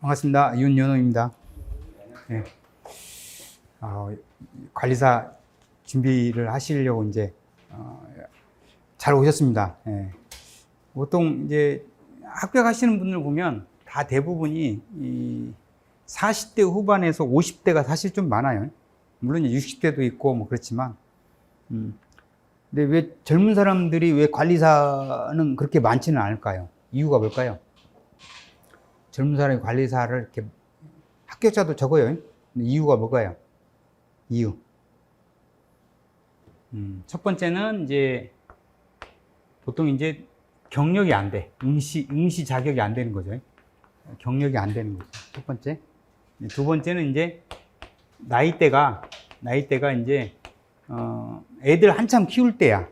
반갑습니다. 윤연호입니다. 네. 관리사 준비를 하시려고 이제 잘 오셨습니다. 네. 보통 이제 합격하시는 분들 보면 다 대부분이 이 40대 후반에서 50대가 사실 좀 많아요. 물론 60대도 있고 뭐 그렇지만, 근데 왜 젊은 사람들이 왜 관리사는 그렇게 많지는 않을까요? 이유가 뭘까요? 젊은 사람이 관리사를 이렇게 합격자도 적어요. 근데 이유가 뭘까요? 이유. 첫 번째는 이제 보통 이제 경력이 안 돼. 응시 자격이 안 되는 거죠. 경력이 안 되는 거죠. 첫 번째. 두 번째는 이제 나이대가 이제 애들 한참 키울 때야.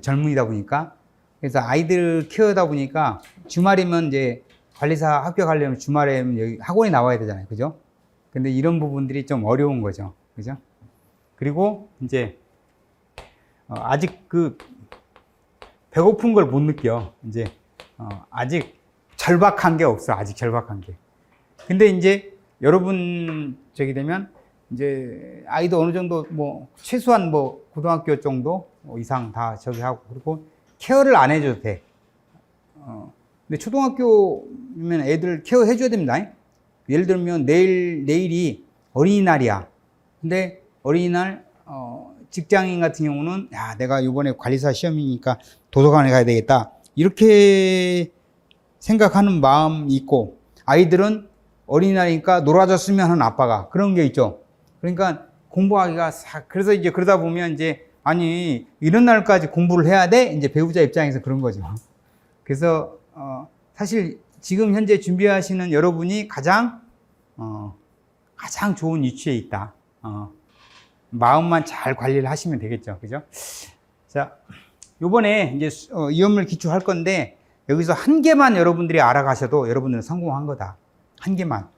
젊은이다 보니까. 그래서 아이들 키우다 보니까 주말이면 이제 관리사 합격하려면 주말에는 여기 학원에 나와야 되잖아요. 그죠? 근데 이런 부분들이 좀 어려운 거죠. 그죠? 그리고 이제 아직 그 배고픈 걸 못 느껴. 이제 아직 절박한 게 없어. 아직 절박한 게. 근데 이제 여러분 저기 되면 이제 아이도 어느 정도 뭐 최소한 뭐 고등학교 정도 이상 다 저기 하고 그리고 케어를 안 해줘도 돼. 근데 초등학교면 애들 케어 해줘야 됩니다. 예를 들면 내일이 어린이날이야. 근데 어린이날 직장인 같은 경우는 야 내가 이번에 관리사 시험이니까 도서관에 가야 되겠다. 이렇게 생각하는 마음이 있고 아이들은 어린이날이니까 놀아줬으면 하는 아빠가 그런 게 있죠. 그러니까 공부하기가 그래서 이제 그러다 보면 이제 아니 이런 날까지 공부를 해야 돼? 이제 배우자 입장에서 그런 거죠. 그래서 사실 지금 현재 준비하시는 여러분이 가장 좋은 위치에 있다. 마음만 잘 관리를 하시면 되겠죠. 그죠? 자, 요번에 이제 이원물 기초 할 건데 여기서 한 개만 여러분들이 알아가셔도 여러분들은 성공한 거다. 한 개만.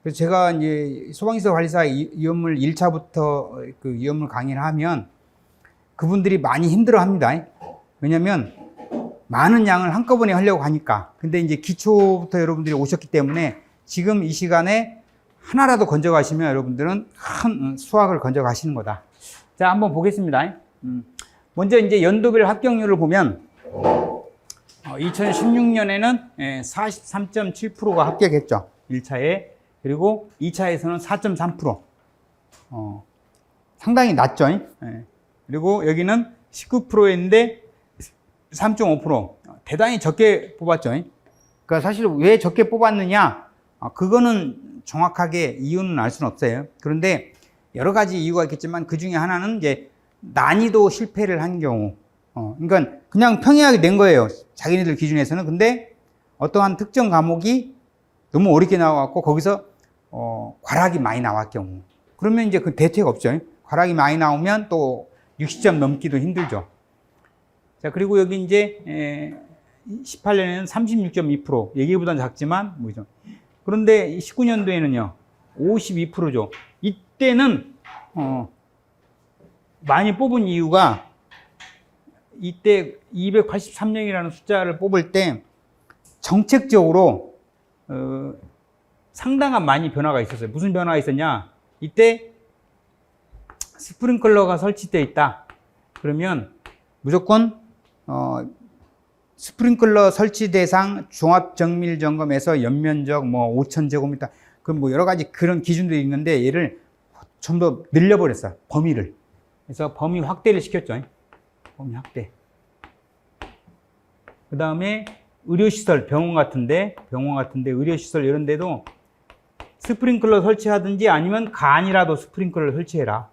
그래서 제가 이제 소방시설 관리사 이원물 1차부터 그 이원물 강의를 하면 그분들이 많이 힘들어 합니다. 왜냐면 많은 양을 한꺼번에 하려고 하니까. 근데 이제 기초부터 여러분들이 오셨기 때문에 지금 이 시간에 하나라도 건져 가시면 여러분들은 큰 수학을 건져 가시는 거다. 자, 한번 보겠습니다. 먼저 이제 연도별 합격률을 보면 2016년에는 43.7%가 합격했죠. 1차에. 그리고 2차에서는 4.3%. 상당히 낮죠. 그리고 여기는 19%였는데 3.5%. 대단히 적게 뽑았죠. 그러니까 사실 왜 적게 뽑았느냐? 그거는 정확하게 이유는 알 수는 없어요. 그런데 여러 가지 이유가 있겠지만 그 중에 하나는 이제 난이도 실패를 한 경우. 그러니까 그냥 평이하게 낸 거예요. 자기네들 기준에서는. 근데 어떠한 특정 과목이 너무 어렵게 나와갖고 거기서 과락이 많이 나왔 경우. 그러면 이제 그 대책 없죠. 과락이 많이 나오면 또 60점 넘기도 힘들죠. 자, 그리고 여기 이제 18년에는 36.2%. 얘기보다는 작지만 뭐죠. 그런데 19년도에는요. 52%죠. 이때는 많이 뽑은 이유가 이때 283명이라는 숫자를 뽑을 때 정책적으로 상당한 많이 변화가 있었어요. 무슨 변화가 있었냐? 이때 스프링클러가 설치되어 있다. 그러면 무조건 스프링클러 설치 대상 종합 정밀 점검에서 연면적 뭐 5,000제곱미터 그럼 뭐 여러 가지 그런 기준들이 있는데 얘를 좀 더 늘려버렸어요. 범위를. 그래서 범위 확대를 시켰죠. 범위 확대. 그 다음에 의료시설, 병원 같은데 의료시설 이런 데도 스프링클러 설치하든지 아니면 간이라도 스프링클러를 설치해라.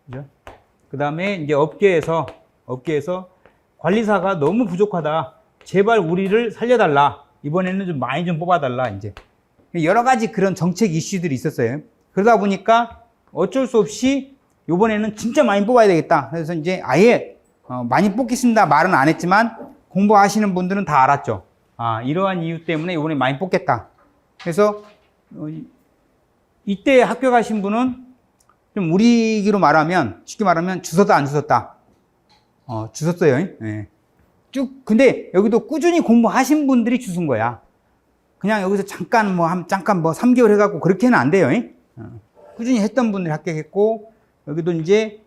그죠? 그 다음에 이제 업계에서 관리사가 너무 부족하다. 제발 우리를 살려달라. 이번에는 좀 많이 좀 뽑아달라. 이제 여러 가지 그런 정책 이슈들이 있었어요. 그러다 보니까 어쩔 수 없이 이번에는 진짜 많이 뽑아야 되겠다. 그래서 이제 아예 많이 뽑겠습니다. 말은 안 했지만 공부하시는 분들은 다 알았죠. 이러한 이유 때문에 이번에 많이 뽑겠다. 그래서 이때 합격하신 분은 좀 우리 얘기로 말하면 쉽게 말하면 주웠다 안 주웠다. 주웠어요. 네. 쭉 근데 여기도 꾸준히 공부하신 분들이 주운 거야. 그냥 여기서 잠깐 뭐 3개월 해갖고 그렇게는 안 돼요. 꾸준히 했던 분들이 합격했고, 여기도 이제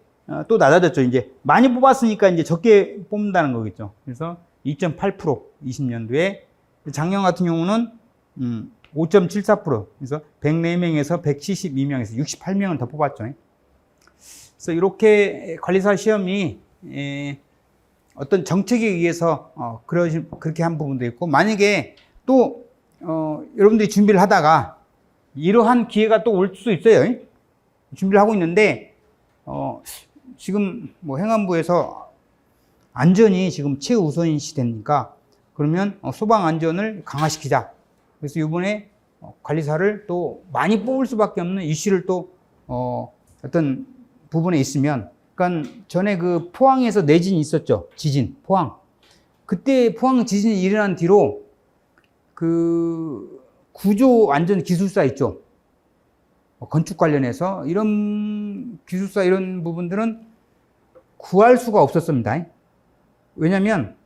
또 낮아졌죠. 이제 많이 뽑았으니까 이제 적게 뽑는다는 거겠죠. 그래서 2.8% 20년도에 작년 같은 경우는 5.74%. 그래서 104명에서 172명에서 68명을 더 뽑았죠. 그래서 이렇게 관리사 시험이 어떤 정책에 의해서 그렇게 한 부분도 있고, 만약에 또 여러분들이 준비를 하다가 이러한 기회가 또 올 수 있어요. 준비를 하고 있는데 지금 뭐 행안부에서 안전이 지금 최우선인 시대니까 그러면 소방 안전을 강화시키자. 그래서 이번에 관리사를 또 많이 뽑을 수밖에 없는 이슈를 또 어떤 부분에 있으면, 그러니까 전에 그 포항에서 내진이 있었죠. 지진, 포항. 그때 포항 지진이 일어난 뒤로 그 구조 안전 기술사 있죠. 건축 관련해서 이런 기술사 이런 부분들은 구할 수가 없었습니다. 왜냐면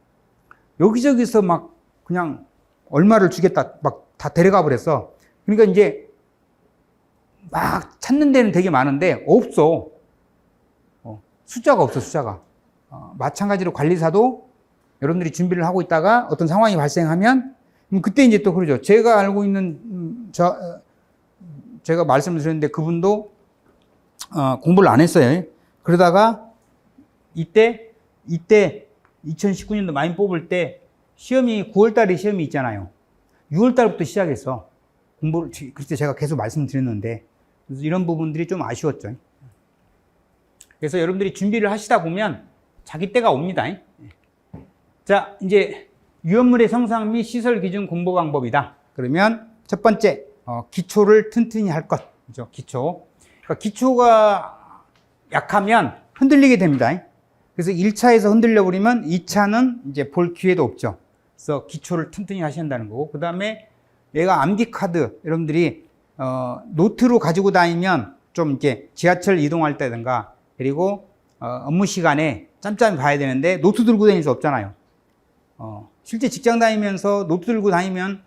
여기저기서 막 그냥 얼마를 주겠다 막 다 데려가 버렸어. 그러니까 이제 막 찾는 데는 되게 많은데 없어. 숫자가 없어, 숫자가. 마찬가지로 관리사도 여러분들이 준비를 하고 있다가 어떤 상황이 발생하면 그때 이제 또 그러죠. 제가 알고 있는 제가 말씀을 드렸는데 그분도 공부를 안 했어요. 그러다가 이때 2019년도 많이 뽑을 때 시험이 9월달에 시험이 있잖아요. 6월달부터 시작했어. 공부를. 그때 제가 계속 말씀드렸는데, 그래서 이런 부분들이 좀 아쉬웠죠. 그래서 여러분들이 준비를 하시다 보면 자기 때가 옵니다. 자, 이제 유연물의 성상 및 시설 기준 공부 방법이다. 그러면 첫 번째, 기초를 튼튼히 할 것. 그죠? 기초. 그러니까 기초가 약하면 흔들리게 됩니다. 그래서 1차에서 흔들려 버리면 2차는 이제 볼 기회도 없죠. 그래서 기초를 튼튼히 하셔야 한다는 거고, 그 다음에 얘가 암기 카드, 여러분들이 노트로 가지고 다니면 좀 이렇게 지하철 이동할 때든가, 그리고 업무 시간에 짬짬이 봐야 되는데 노트 들고 다닐 수 없잖아요. 실제 직장 다니면서 노트 들고 다니면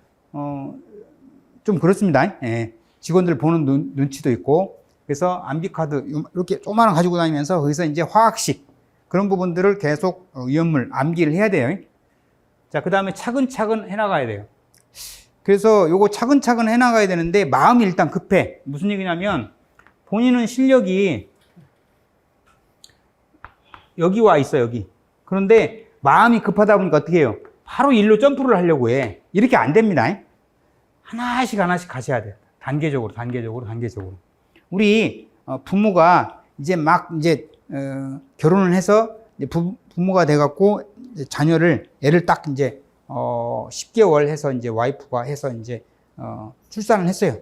좀 그렇습니다. 예. 직원들 보는 눈치도 있고, 그래서 암기 카드 이렇게 조그마한 거 가지고 다니면서 거기서 이제 화학식 그런 부분들을 계속 위험물 암기를 해야 돼요. 자, 그 다음에 차근차근 해나가야 돼요. 그래서 요거 차근차근 해나가야 되는데 마음이 일단 급해. 무슨 얘기냐면 본인은 실력이 여기 와 있어, 여기. 그런데 마음이 급하다 보니까 어떻게 해요? 바로 일로 점프를 하려고 해. 이렇게 안 됩니다. 하나씩 가셔야 돼요. 단계적으로. 우리 부모가 이제 막 결혼을 해서 이제 부모가 돼갖고 애를 딱 이제 10개월 해서 이제 와이프가 해서 이제 출산을 했어요.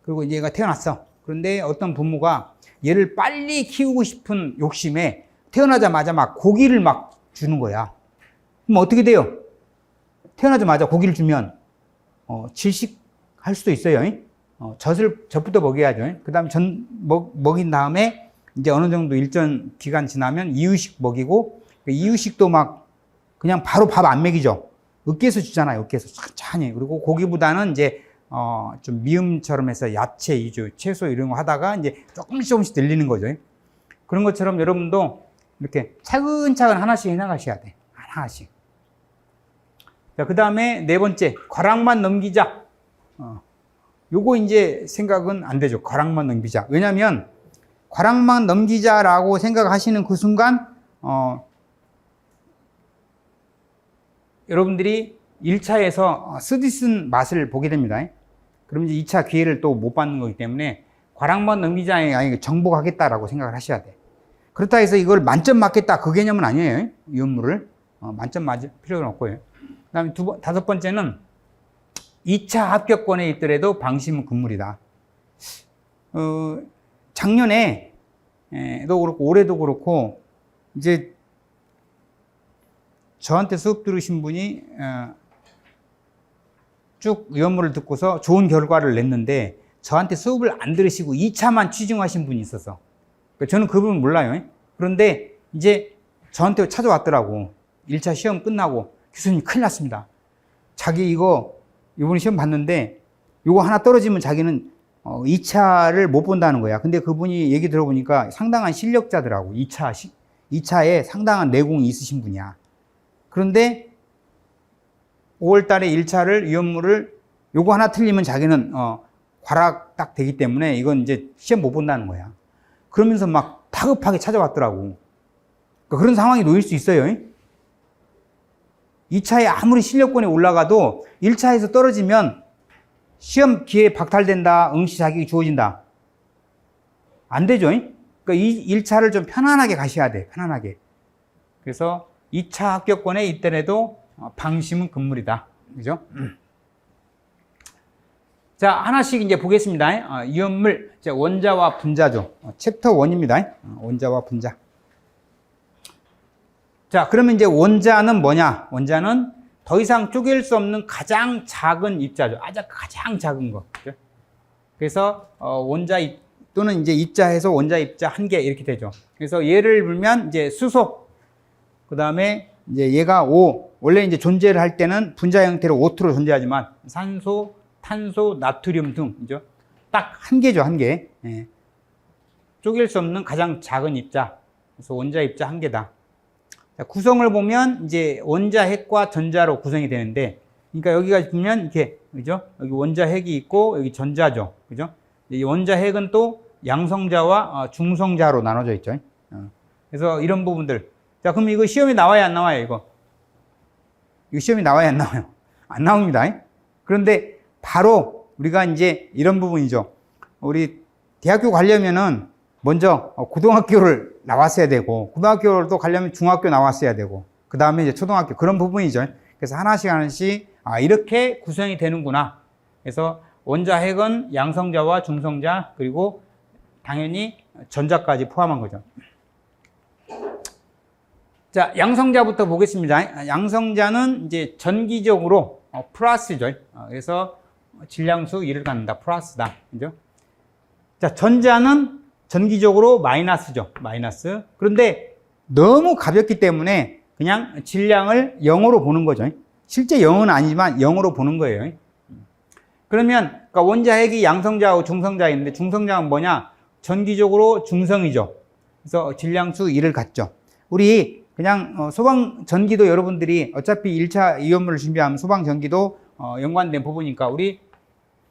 그리고 이제 얘가 태어났어. 그런데 어떤 부모가 얘를 빨리 키우고 싶은 욕심에 태어나자마자 막 고기를 막 주는 거야. 그럼 어떻게 돼요? 태어나자마자 고기를 주면 질식할 수도 있어요. 젖부터 먹여야죠. 그 다음에 먹인 다음에 이제 어느 정도 일정 기간 지나면 이유식 먹이고, 이유식도 막 그냥 바로 밥 안 먹이죠. 으깨서 주잖아요. 으깨서 천천히. 그리고 고기보다는 이제 좀 미음처럼 해서 야채 위주, 채소 이런 거 하다가 이제 조금씩 늘리는 거죠. 그런 것처럼 여러분도 이렇게 차근차근 하나씩 해나가셔야 돼. 하나씩. 자, 그 다음에 네 번째, 과락만 넘기자. 요거 이제 생각은 안 되죠. 과락만 넘기자. 왜냐면 과락만 넘기자라고 생각하시는 그 순간 여러분들이 1차에서 쓰디쓴 맛을 보게 됩니다. 그럼 이제 2차 기회를 또 못 받는 거기 때문에 과락만 넘기자에 아니 정복하겠다라고 생각을 하셔야 돼. 그렇다 해서 이걸 만점 맞겠다 그 개념은 아니에요. 이 업무를 만점 맞을 필요는 없고요. 그다음에 다섯 번째는 2차 합격권에 있더라도 방심은 금물이다. 작년에도 그렇고 올해도 그렇고 이제 저한테 수업 들으신 분이 쭉 위원물을 듣고서 좋은 결과를 냈는데 저한테 수업을 안 들으시고 2차만 취중하신 분이 있어서 저는 그분은 몰라요. 그런데 이제 저한테 찾아왔더라고. 1차 시험 끝나고 교수님 큰일 났습니다. 자기 이거 이번에 시험 봤는데 요거 하나 떨어지면 자기는 2차를 못 본다는 거야. 근데 그분이 얘기 들어보니까 상당한 실력자더라고. 2차에 상당한 내공이 있으신 분이야. 그런데 5월 달에 1차를 위험물을 요거 하나 틀리면 자기는 과락 딱 되기 때문에 이건 이제 시험 못 본다는 거야. 그러면서 막 다급하게 찾아왔더라고. 그러니까 그런 상황이 놓일 수 있어요. 2차에 아무리 실력권이 올라가도 1차에서 떨어지면 시험 기회 박탈된다, 응시 자격이 주어진다. 안 되죠. 그러니까 1차를 좀 편안하게 가셔야 돼, 편안하게. 그래서 2차 합격권에 있더라도 방심은 금물이다. 그죠? 자, 하나씩 이제 보겠습니다. 이온물, 원자와 분자죠. 챕터 1입니다. 원자와 분자. 자, 그러면 이제 원자는 뭐냐? 원자는 더 이상 쪼갤 수 없는 가장 작은 입자죠. 가장 작은 거. 그죠? 그래서 원자 또는 이제 입자해서 원자 입자 한 개 이렇게 되죠. 그래서 예를 들면 이제 수소, 그 다음에 이제 얘가 O, 원래 이제 존재를 할 때는 분자 형태로 O2로 존재하지만 산소, 탄소, 나트륨 등이죠. 딱 한 개죠, 한 개. 예. 쪼갤 수 없는 가장 작은 입자. 그래서 원자 입자 한 개다. 자, 구성을 보면 이제 원자핵과 전자로 구성이 되는데, 그러니까 여기가 보면 이렇게, 그죠? 여기 원자핵이 있고 여기 전자죠, 그죠? 이 원자핵은 또 양성자와 중성자로 나눠져 있죠. 그래서 이런 부분들. 자, 그럼 이거 시험에 나와야 안 나와요, 이거? 이거 시험에 나와야 안 나와요? 안 나옵니다. 그런데 바로 우리가 이제 이런 부분이죠. 우리 대학교 가려면은 먼저 고등학교를 나왔어야 되고, 고등학교를 또 가려면 중학교 나왔어야 되고, 그 다음에 이제 초등학교, 그런 부분이죠. 그래서 하나씩 이렇게 구성이 되는구나. 그래서 원자핵은 양성자와 중성자, 그리고 당연히 전자까지 포함한 거죠. 자, 양성자부터 보겠습니다. 양성자는 이제 전기적으로 플러스죠. 그래서 질량수 1을 갖는다. 플러스다. 그죠? 자, 전자는 전기적으로 마이너스죠. 마이너스. 그런데 너무 가볍기 때문에 그냥 질량을 0으로 보는 거죠. 실제 0은 아니지만 0으로 보는 거예요. 그러면 그러니까 원자핵이 양성자하고 중성자가 있는데 중성자는 뭐냐? 전기적으로 중성이죠. 그래서 질량수 1을 갖죠. 우리 그냥 소방 전기도 여러분들이 어차피 1차 이온물을 준비하면 소방 전기도 연관된 부분이니까 우리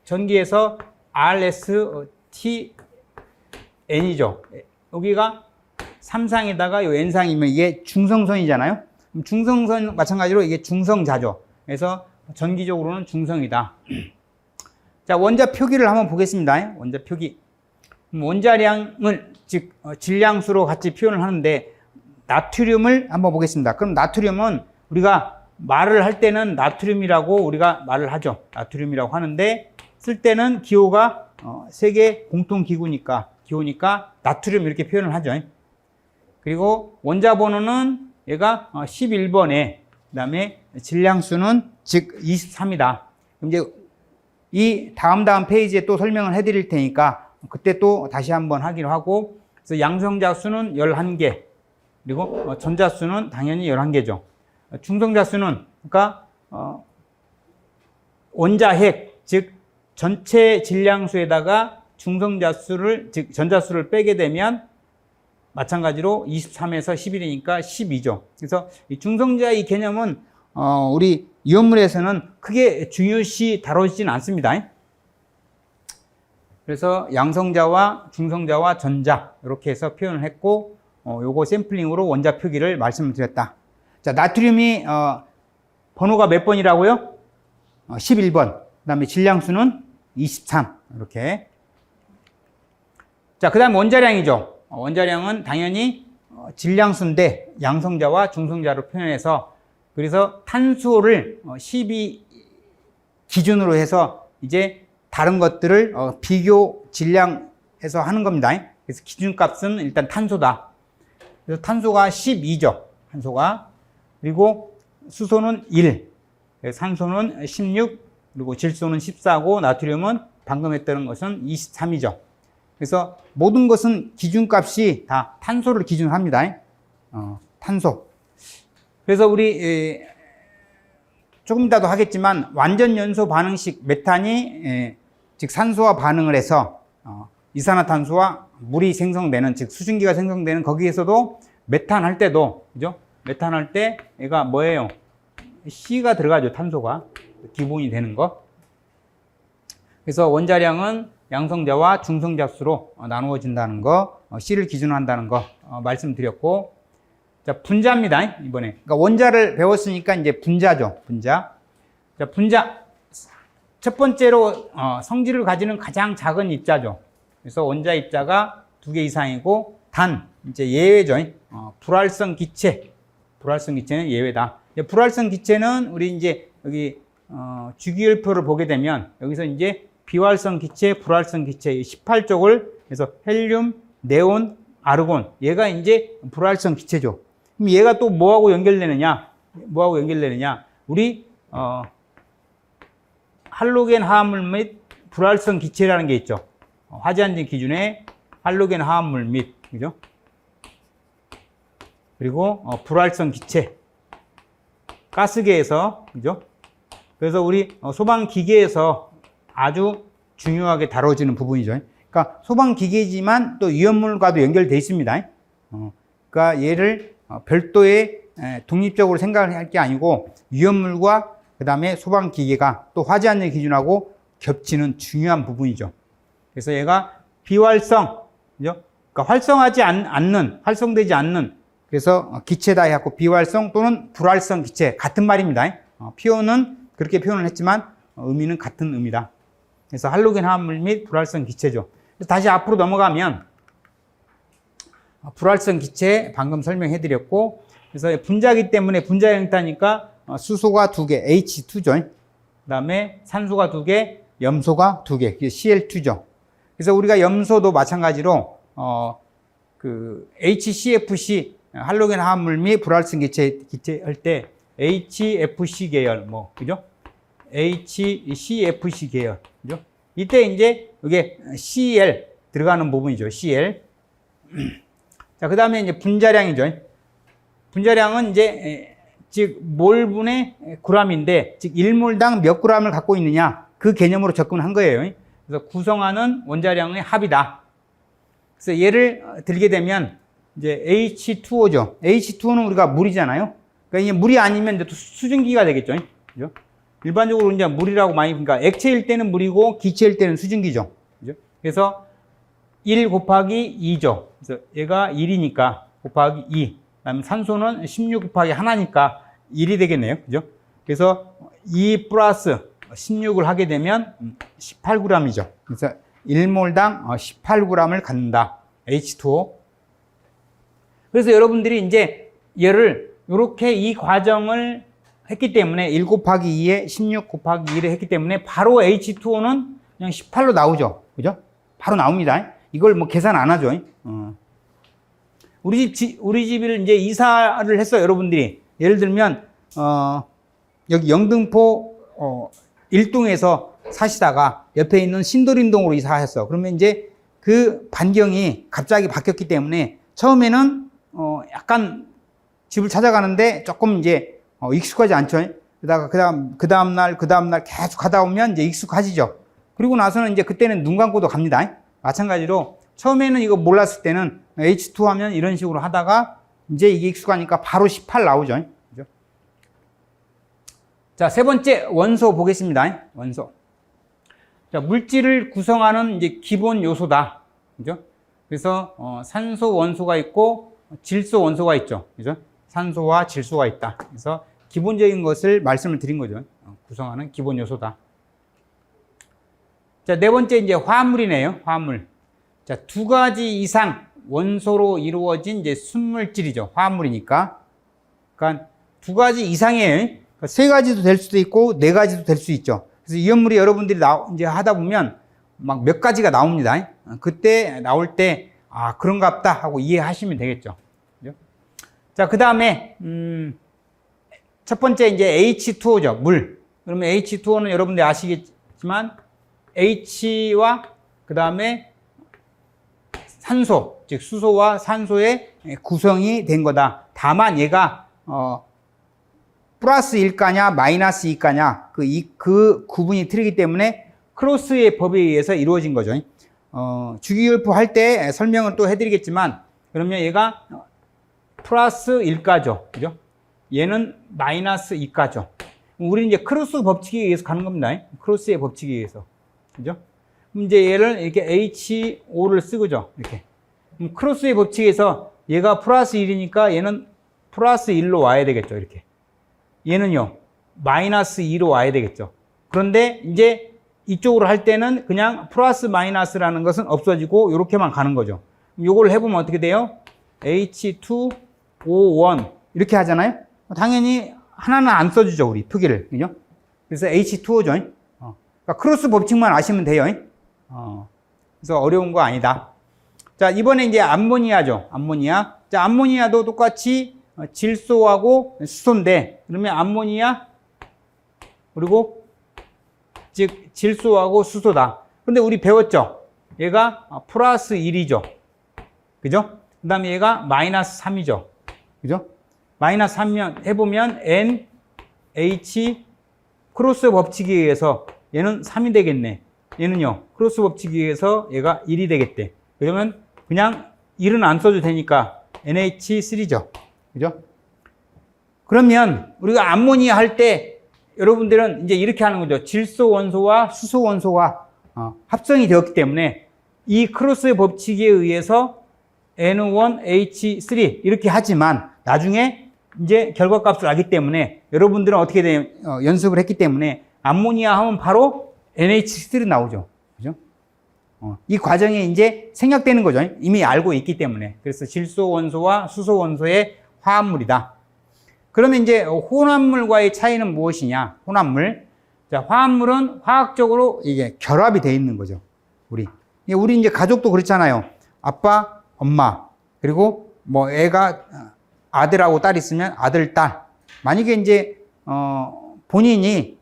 전기에서 RS, T, N이죠. 여기가 3상에다가 요 N상이면 이게 중성선이잖아요. 중성선 마찬가지로 이게 중성자죠. 그래서 전기적으로는 중성이다. 자, 원자 표기를 한번 보겠습니다. 원자 표기. 원자량을 즉 질량수로 같이 표현을 하는데 나트륨을 한번 보겠습니다. 그럼 나트륨은 우리가 말을 할 때는 나트륨이라고 우리가 말을 하죠. 나트륨이라고 하는데 쓸 때는 기호가 세계 공통 기호니까 나트륨 이렇게 표현을 하죠. 그리고 원자 번호는 얘가 11번에 그다음에 질량수는 즉 23이다. 그럼 이제 이 다음 페이지에 또 설명을 해드릴 테니까 그때 또 다시 한번 하기로 하고, 그래서 양성자 수는 11개, 그리고 전자 수는 당연히 11개죠. 중성자 수는 그러니까 원자핵 즉 전체 질량수에다가 중성자 수를 즉 전자 수를 빼게 되면 마찬가지로 23에서 11이니까 12죠. 그래서 이 중성자 이 개념은 우리 이온물에서는 크게 중요시 다루지는 않습니다. 그래서 양성자와 중성자와 전자 이렇게 해서 표현을 했고, 요거 샘플링으로 원자 표기를 말씀드렸다. 자, 나트륨이 번호가 몇 번이라고요? 11번. 그다음에 질량수는 23. 이렇게. 자, 그다음 원자량이죠. 원자량은 당연히 질량수인데 양성자와 중성자로 표현해서, 그래서 탄소를 12 기준으로 해서 이제 다른 것들을 비교 질량해서 하는 겁니다. 그래서 기준값은 일단 탄소다. 그래서 탄소가 12죠. 탄소가. 그리고 수소는 1, 산소는 16, 그리고 질소는 14고 나트륨은 방금 했던 것은 23이죠. 그래서 모든 것은 기준값이 다 탄소를 기준으로 합니다. 탄소. 그래서 우리 조금 이따도 하겠지만 완전 연소 반응식 메탄이 즉 산소와 반응을 해서 이산화탄소와 물이 생성되는 즉 수증기가 생성되는 거기에서도 메탄 할 때도 그죠? 메탄 할 때 얘가 뭐예요? C가 들어가죠. 탄소가 기본이 되는 거. 그래서 원자량은 양성자와 중성자 수로 나누어진다는 거, C를 기준으로 한다는 거 말씀드렸고, 자 분자입니다. 이번에 그러니까 원자를 배웠으니까 이제 분자죠. 분자. 자 분자 첫 번째로 성질을 가지는 가장 작은 입자죠. 그래서 원자 입자가 2개 이상이고 단 이제 예외죠. 불활성 기체. 불활성 기체는 예외다. 불활성 기체는 우리 이제 여기 주기율표를 보게 되면 여기서 이제 비활성 기체, 불활성 기체 18쪽을 그래서 헬륨, 네온, 아르곤 얘가 이제 불활성 기체죠. 그럼 얘가 또 뭐하고 연결되느냐? 뭐하고 연결되느냐? 우리 할로겐 화합물 및 불활성 기체라는 게 있죠. 화재안전 기준에 할로겐 화합물 및 그죠? 그리고 불활성 기체 가스계에서 그죠? 그래서 우리 소방 기계에서 아주 중요하게 다뤄지는 부분이죠. 그러니까 소방 기계지만 또 위험물과도 연결되어 있습니다. 그러니까 얘를 별도의 독립적으로 생각을 할 게 아니고 위험물과 그 다음에 소방 기계가 또 화재 안전 기준하고 겹치는 중요한 부분이죠. 그래서 얘가 비활성, 그죠? 그러니까 활성되지 않는 그래서 기체다 해갖고 비활성 또는 불활성 기체 같은 말입니다. 표현은 그렇게 표현을 했지만 의미는 같은 의미다. 그래서 할로겐 화합물 및 불활성 기체죠. 다시 앞으로 넘어가면 불활성 기체 방금 설명해 드렸고 그래서 분자기 때문에 분자 형태니까 수소가 2개 H2죠. 그 다음에 산소가 2개, 염소가 2개, Cl2죠. 그래서 우리가 염소도 마찬가지로 그 HCFC 할로겐 화합물 및 불활성 기체 할 때 HFC 계열 그죠? HCFC 계열 그죠? 이때 이제 이게 Cl 들어가는 부분이죠. Cl. 자, 그다음에 이제 분자량이죠. 분자량은 이제 즉 몰분의 g인데 즉 1몰당 몇 g을 갖고 있느냐 그 개념으로 접근한 거예요. 그래서 구성하는 원자량의 합이다. 그래서 예를 들게 되면 이제 H2O죠. H2O는 우리가 물이잖아요. 그러니까 이게 물이 아니면 이제 또 수증기가 되겠죠. 그죠? 일반적으로 이제 물이라고 많이, 그러니까 액체일 때는 물이고 기체일 때는 수증기죠. 그죠? 그래서 1 곱하기 2죠. 그래서 얘가 1이니까 곱하기 2. 그다음에 산소는 16 곱하기 1니까 1이 되겠네요. 그죠? 그래서 2 플러스 16을 하게 되면 18g이죠. 그래서 1몰당 18g을 갖는다. H2O. 그래서 여러분들이 이제 얘를 이렇게 이 과정을 했기 때문에 1 곱하기 2에 16 곱하기 1을 했기 때문에 바로 H2O는 그냥 18로 나오죠. 그죠? 바로 나옵니다. 이걸 뭐 계산 안 하죠. 우리 집을 이제 이사를 했어요. 여러분들이. 예를 들면, 여기 영등포, 일동에서 사시다가 옆에 있는 신도림동으로 이사하셨어. 그러면 이제 그 반경이 갑자기 바뀌었기 때문에 처음에는, 약간 집을 찾아가는데 조금 이제, 익숙하지 않죠. 그러다가 그 다음날 계속 가다 보면 이제 익숙하지죠. 그리고 나서는 이제 그때는 눈 감고도 갑니다. 마찬가지로 처음에는 이거 몰랐을 때는 H2 하면 이런 식으로 하다가 이제 이게 익숙하니까 바로 18 나오죠. 그죠? 자, 세 번째 원소 보겠습니다. 원소. 자, 물질을 구성하는 이제 기본 요소다. 그죠? 그래서 산소 원소가 있고 질소 원소가 있죠. 그죠? 산소와 질소가 있다. 그래서 기본적인 것을 말씀을 드린 거죠. 구성하는 기본 요소다. 자, 네 번째 이제 화합물이네요. 화합물. 자, 2가지 이상 원소로 이루어진 이제 순물질이죠. 화합물이니까. 그러니까 2가지 이상이에요. 그러니까 3가지도 될 수도 있고 4가지도 될 수 있죠. 그래서 이온물이 여러분들이 이제 하다 보면 막 몇 가지가 나옵니다. 그때 나올 때 아, 그런갑다 하고 이해하시면 되겠죠. 그죠? 자, 그다음에 첫 번째 이제 H2O죠. 물. 그러면 H2O는 여러분들이 아시겠지만 H와 그 다음에 산소, 즉 수소와 산소의 구성이 된 거다. 다만 얘가 플러스 1가냐 마이너스 2가냐 그 구분이 틀리기 때문에 크로스의 법에 의해서 이루어진 거죠. 주기율표 할 때 설명을 또 해드리겠지만 그러면 얘가 플러스 1가죠. 그죠? 얘는 마이너스 2가죠. 우리는 이제 크로스 법칙에 의해서 가는 겁니다. 크로스의 법칙에 의해서. 그죠? 그럼 이제 얘를 이렇게 HO를 쓰고죠. 이렇게. 그럼 크로스의 법칙에서 얘가 플러스 1이니까 얘는 플러스 1로 와야 되겠죠. 이렇게. 얘는요, 마이너스 2로 와야 되겠죠. 그런데 이제 이쪽으로 할 때는 그냥 플러스 마이너스라는 것은 없어지고 이렇게만 가는 거죠. 요걸 해보면 어떻게 돼요? H2O1 이렇게 하잖아요. 당연히 하나는 안 써주죠, 우리 표기를. 그죠? 그래서 H2O죠. 그러니까 크로스 법칙만 아시면 돼요. 그래서 어려운 거 아니다. 자, 이번에 이제 암모니아죠. 암모니아. 자, 암모니아도 똑같이 질소하고 수소인데, 그러면 암모니아, 그리고 즉, 질소하고 수소다. 근데 우리 배웠죠? 얘가 플러스 1이죠. 그죠? 그 다음에 얘가 마이너스 3이죠. 그죠? 마이너스 3면 해보면 NH 크로스 법칙에 의해서 얘는 3이 되겠네. 얘는요, 크로스 법칙에 의해서 얘가 1이 되겠대. 그러면 그냥 1은 안 써도 되니까 NH3죠. 그죠? 그러면 우리가 암모니아 할 때 여러분들은 이제 이렇게 하는 거죠. 질소 원소와 수소 원소가 합성이 되었기 때문에 이 크로스의 법칙에 의해서 N1H3 이렇게 하지만 나중에 이제 결과값을 알기 때문에 여러분들은 어떻게 돼요? 연습을 했기 때문에 암모니아 하면 바로 NH3 나오죠. 그죠? 이 과정이 이제 생략되는 거죠. 이미 알고 있기 때문에. 그래서 질소 원소와 수소 원소의 화합물이다. 그러면 이제 혼합물과의 차이는 무엇이냐? 혼합물. 자, 화합물은 화학적으로 이게 결합이 되어 있는 거죠. 우리 이제 가족도 그렇잖아요. 아빠, 엄마, 그리고 뭐 애가 아들하고 딸 있으면 아들, 딸. 만약에 이제 본인이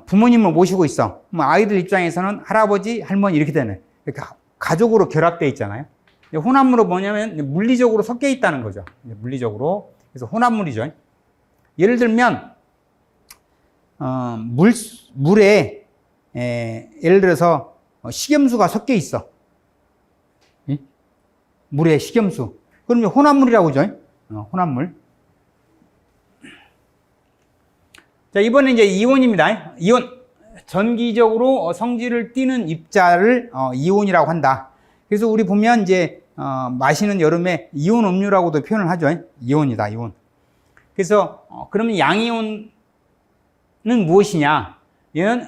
부모님을 모시고 있어. 그럼 아이들 입장에서는 할아버지, 할머니 이렇게 되네. 이렇게 가족으로 결합되어 있잖아요. 혼합물은 뭐냐면 물리적으로 섞여 있다는 거죠. 물리적으로. 그래서 혼합물이죠. 예를 들면 물에 예를 들어서 식염수가 섞여 있어. 물에 식염수. 그러면 혼합물이라고 하죠. 혼합물. 자, 이번에 이제 이온입니다. 이온. 전기적으로 성질을 띠는 입자를 이온이라고 한다. 그래서 우리 보면 이제 마시는 여름에 이온 음료라고도 표현을 하죠. 이온이다, 이온. 그래서 그러면 양이온은 무엇이냐? 얘는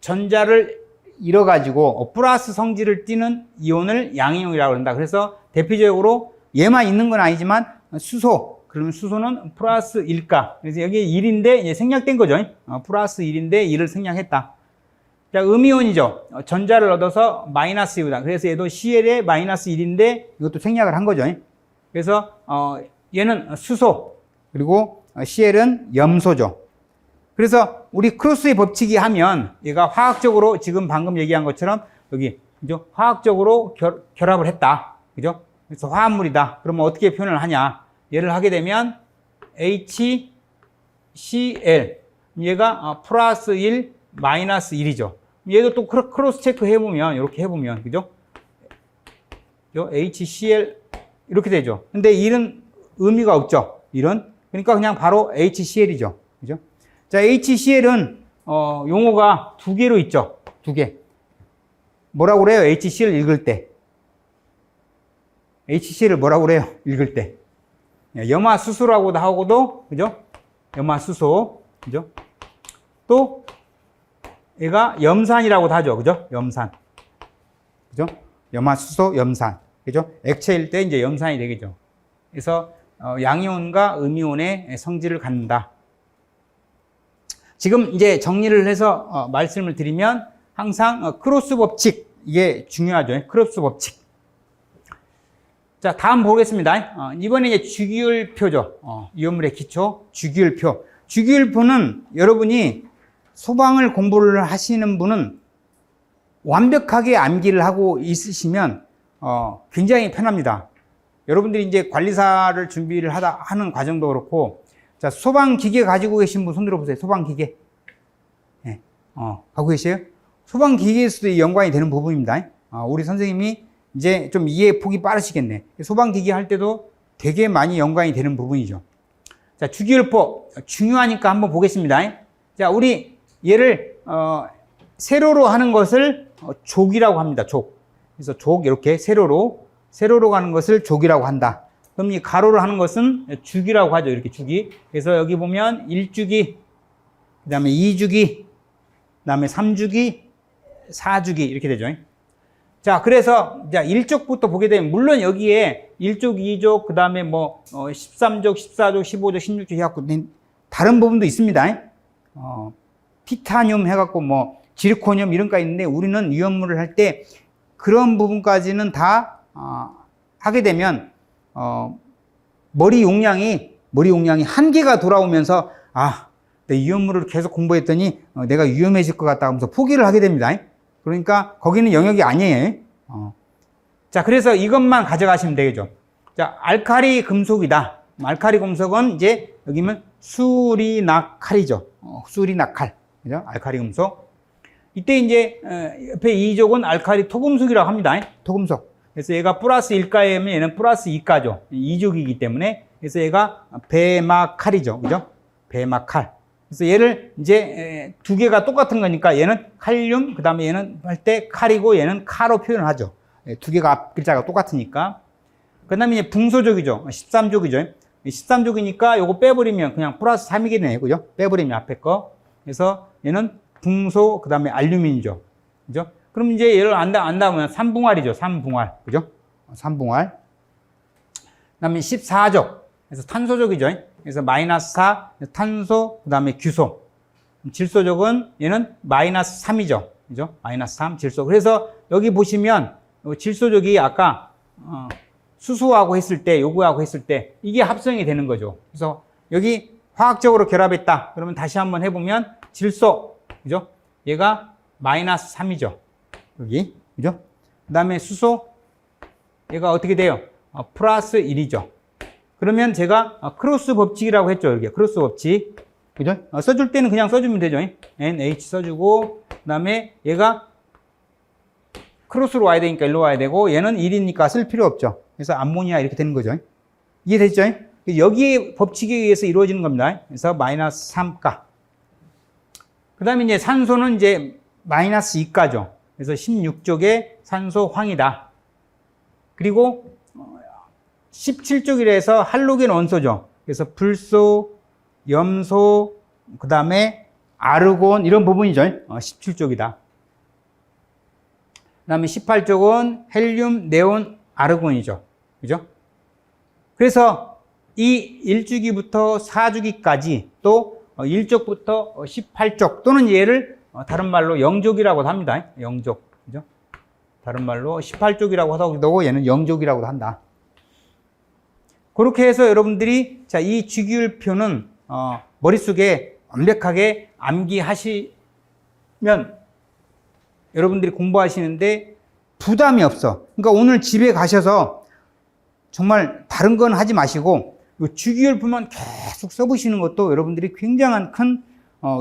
전자를 잃어가지고 플러스 성질을 띠는 이온을 양이온이라고 한다. 그래서 대표적으로 얘만 있는 건 아니지만 수소. 그러면 수소는 플러스 1가. 그래서 여기 1인데 이제 생략된 거죠. 플러스 1인데 1을 생략했다. 자, 음이온이죠. 전자를 얻어서 마이너스 2다. 그래서 얘도 CL에 마이너스 1인데 이것도 생략을 한 거죠. 그래서 얘는 수소. 그리고 CL은 염소죠. 그래서 우리 크로스의 법칙이 하면 얘가 화학적으로 지금 방금 얘기한 것처럼 여기 그죠? 화학적으로 결합을 했다. 그죠? 그래서 화합물이다. 그러면 어떻게 표현을 하냐? 얘를 하게 되면 HCl 얘가 플러스 1 마이너스 1이죠. 얘도 또 크로스 체크 해보면 이렇게 해보면 그죠? HCl 이렇게 되죠. 근데 1은 의미가 없죠. 1은 그러니까 그냥 바로 HCl이죠. 그죠? 자, HCl은 용어가 두 개로 있죠. 두 개. 뭐라고 그래요? HCl 읽을 때. HCl을 뭐라고 그래요? 읽을 때. 염화수소라고도 하고도, 그죠? 염화수소. 그죠? 또 얘가 염산이라고도 하죠. 그죠? 염산. 그죠? 염화수소, 염산. 그죠? 액체일 때 이제 염산이 되겠죠. 그래서 양이온과 음이온의 성질을 갖는다. 지금 이제 정리를 해서 말씀을 드리면 항상 크로스 법칙 이게 중요하죠. 크로스 법칙. 자, 다음 보겠습니다. 이번에 이제 주기율표죠. 이온물의 기초 주기율표. 주기율표는 여러분이 소방을 공부를 하시는 분은 완벽하게 암기를 하고 있으시면 굉장히 편합니다. 여러분들이 이제 관리사를 준비를 하는 과정도 그렇고, 자, 소방기계 가지고 계신 분 손 들어보세요. 소방기계. 네. 갖고 계세요? 소방기계에서도 이 연관이 되는 부분입니다. 우리 선생님이 이제 좀 이해 폭이 빠르시겠네. 소방기계 할 때도 되게 많이 연관이 되는 부분이죠. 자, 주기율법. 중요하니까 한번 보겠습니다. 자, 우리 얘를, 세로로 하는 것을 족이라고 합니다. 족. 그래서 족, 이렇게 세로로 가는 것을 족이라고 한다. 그럼 이 가로로 하는 것은 주기라고 하죠. 이렇게 주기. 그래서 여기 보면 1주기, 그 다음에 2주기, 그 다음에 3주기, 4주기, 이렇게 되죠. 자, 그래서, 자, 1족부터 보게 되면, 물론 여기에 1족, 2족, 그 다음에 뭐, 13족, 14족, 15족, 16족 해갖고, 다른 부분도 있습니다. 티타늄 해갖고 뭐, 지르코늄 이런 거 있는데, 우리는 위험물을 할 때, 그런 부분까지는 다, 하게 되면, 머리 용량이 한계가 돌아오면서, 내 위험물을 계속 공부했더니, 내가 위험해질 것 같다 하면서 포기를 하게 됩니다. 그러니까 거기는 영역이 아니에요. 자, 그래서 이것만 가져가시면 되겠죠. 자, 알카리 금속이다. 알카리 금속은 이제 여기면 수리나칼이죠. 수리나칼. 그죠? 알카리 금속. 이때 이제 옆에 2족은 알카리 토금속이라고 합니다. 토금속. 그래서 얘가 플러스 1가면 얘는 플러스 2가죠. 2족이기 때문에. 그래서 얘가 베마칼이죠. 그죠? 베마칼. 그래서 얘를 이제 두 개가 똑같은 거니까 얘는 칼륨, 그 다음에 얘는 할 때 칼이고 얘는 카로 표현을 하죠. 두 개가 앞 글자가 똑같으니까. 그 다음에 이제 붕소족이죠. 13족이죠. 13족이니까 요거 빼버리면 그냥 플러스 3이게 되네요. 그죠? 빼버리면 앞에 거. 그래서 얘는 붕소, 그 다음에 알루민이죠. 그죠? 그럼 이제 얘를 안다면 3붕알이죠. 3붕알. 그죠? 3붕알. 그 다음에 14족. 그래서 탄소족이죠. 그래서 마이너스 4, 탄소, 그 다음에 규소. 질소족은 얘는 마이너스 3이죠. 그죠? 마이너스 3, 질소. 그래서 여기 보시면 질소족이 아까 수소하고 했을 때, 요거하고 했을 때 이게 합성이 되는 거죠. 그래서 여기 화학적으로 결합했다. 그러면 다시 한번 해보면 질소. 그죠? 얘가 마이너스 3이죠. 여기. 그죠? 그 다음에 수소. 얘가 어떻게 돼요? 플러스 1이죠. 그러면 제가 크로스 법칙이라고 했죠. 여기 크로스 법칙. 그죠? 써줄 때는 그냥 써주면 되죠. NH 써주고, 그 다음에 얘가 크로스로 와야 되니까 일로 와야 되고, 얘는 1이니까 쓸 필요 없죠. 그래서 암모니아 이렇게 되는 거죠. 이해됐죠? 여기에 법칙에 의해서 이루어지는 겁니다. 그래서 마이너스 3가. 그 다음에 이제 산소는 이제 마이너스 2가죠. 그래서 16족의 산소 황이다. 그리고 17쪽이라 해서 할로겐 원소죠. 그래서 불소, 염소, 그 다음에 아르곤 이런 부분이죠. 17쪽이다. 그 다음에 18쪽은 헬륨, 네온, 아르곤이죠. 그죠? 그래서 이 1주기부터 4주기까지 또 1족부터 18족 또는 얘를 다른 말로 영족이라고도 합니다. 영족. 그죠? 다른 말로 18쪽이라고 하고 얘는 영족이라고도 한다. 그렇게 해서 여러분들이 자, 이 주기율표는 머릿속에 완벽하게 암기하시면 여러분들이 공부하시는데 부담이 없어. 그러니까 오늘 집에 가셔서 정말 다른 건 하지 마시고 주기율표만 계속 써보시는 것도 여러분들이 굉장한 큰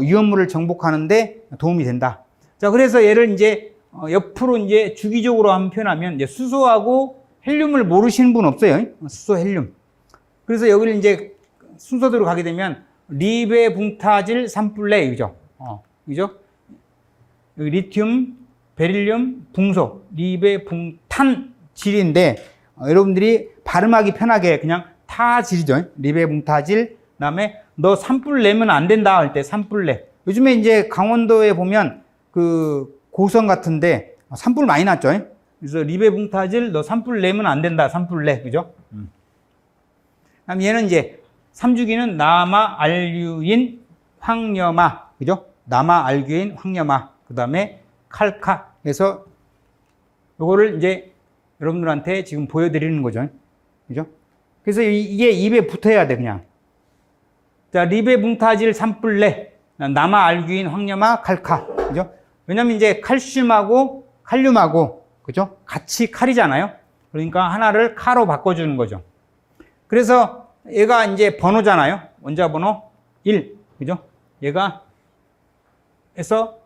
위험물을 정복하는데 도움이 된다. 자, 그래서 얘를 이제 옆으로 이제 주기적으로 한번 표현하면 이제 수소하고 헬륨을 모르시는 분 없어요. 수소, 헬륨. 그래서 여기를 이제 순서대로 가게 되면 리베붕타질 산뿔레 그죠? 그죠? 여기 리튬, 베릴륨, 붕소, 리베붕탄질인데 여러분들이 발음하기 편하게 그냥 타질이죠. 리베붕타질. 그다음에 너 산불 내면 안 된다 할 때 산불내. 요즘에 이제 강원도에 보면 그 고성 같은데 산불 많이 났죠. 그래서 리베붕타질 너 산불 내면 안 된다. 산불내. 그죠? 그럼 얘는 이제 3주기는 남아 알류인 황염화. 그죠? 남아 알류인 황염화. 그다음에 칼카. 그래서 요거를 이제 여러분들한테 지금 보여드리는 거죠. 그죠? 그래서 이게 입에 붙어야 돼, 그냥. 자, 리베붕타질 산뿔레, 남아 알규인 황염화 칼카. 그죠? 왜냐면 이제 칼슘하고 칼륨하고, 그죠? 같이 칼이잖아요? 그러니까 하나를 카로 바꿔주는 거죠. 그래서 얘가 이제 번호잖아요? 원자 번호 1. 그죠? 얘가 해서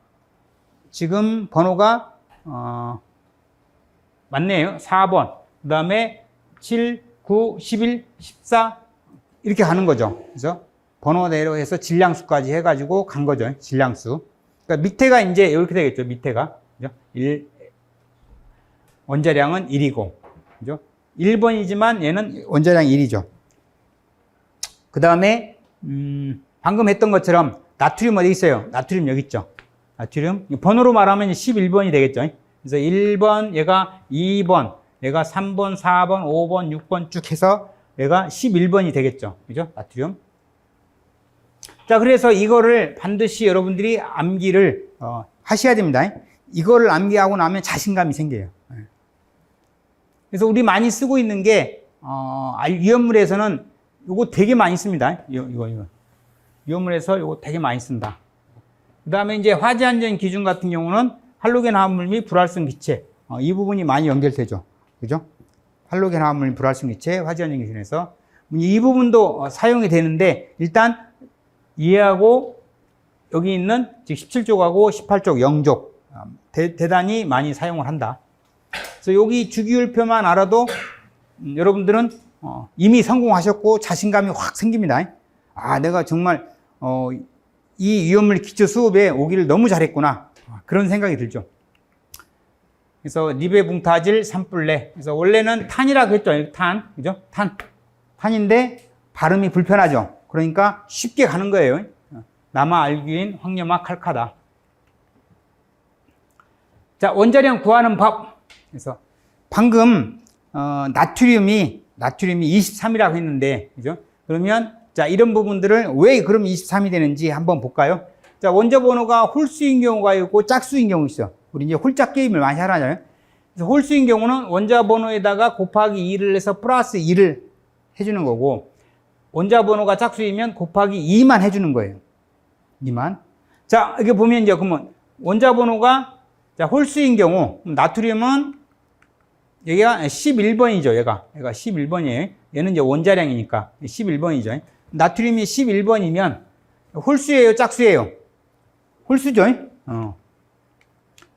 지금 번호가 맞네요. 4번. 그 다음에 7, 9, 11, 14 이렇게 가는 거죠. 그래서 번호대로 해서 질량수까지 해가지고 간 거죠. 질량수. 그러니까 밑에가 이제 이렇게 되겠죠. 밑에가. 그죠? 원자량은 1이고. 그죠? 1번이지만 얘는 원자량 1이죠. 그 다음에, 방금 했던 것처럼 나트륨 어디 있어요? 나트륨 여기 있죠. 나트륨. 번호로 말하면 11번이 되겠죠. 그래서 1번, 얘가 2번, 얘가 3번, 4번, 5번, 6번 쭉 해서 얘가 11번이 되겠죠. 그죠? 나트륨. 자, 그래서 이거를 반드시 여러분들이 암기를 하셔야 됩니다. 이거를 암기하고 나면 자신감이 생겨요. 그래서 우리 많이 쓰고 있는 게 위험물에서는 이거 되게 많이 씁니다. 이거. 위험물에서 이거 되게 많이 쓴다. 그 다음에 이제 화재 안전 기준 같은 경우는 할로겐 화합물 및 불활성 기체. 이 부분이 많이 연결되죠. 그죠? 할로겐 화합물 및 불활성 기체, 화재 안전 기준에서. 이 부분도 사용이 되는데, 일단 이해하고, 여기 있는, 즉 17족하고 18족, 0족, 대단히 많이 사용을 한다. 그래서 여기 주기율표만 알아도, 여러분들은, 이미 성공하셨고 자신감이 확 생깁니다. 내가 정말, 이 위험물 기초 수업에 오기를 너무 잘했구나. 그런 생각이 들죠. 그래서 리베붕타질 산불레. 그래서 원래는 탄이라고 했죠. 탄. 그죠? 탄인데 발음이 불편하죠. 그러니까 쉽게 가는 거예요. 남아 알규인 황염화 칼카다. 자, 원자량 구하는 법. 그래서 방금 나트륨이 23이라고 했는데, 그죠? 그러면 자, 이런 부분들을 왜 그럼 23이 되는지 한번 볼까요? 자, 원자 번호가 홀수인 경우가 있고 짝수인 경우 있어. 우리 이제 홀짝 게임을 많이 하잖아요. 그래서 홀수인 경우는 원자 번호에다가 곱하기 2를 해서 플러스 2를 해주는 거고, 원자 번호가 짝수이면 곱하기 2만 해주는 거예요. 2만. 자, 이렇게 보면 이제 그러면 원자 번호가 자, 홀수인 경우, 나트륨은 여기가 11번이죠. 얘가 11번이에요. 얘는 이제 원자량이니까 11번이죠. 나트륨이 11번이면 홀수예요, 짝수예요? 홀수죠.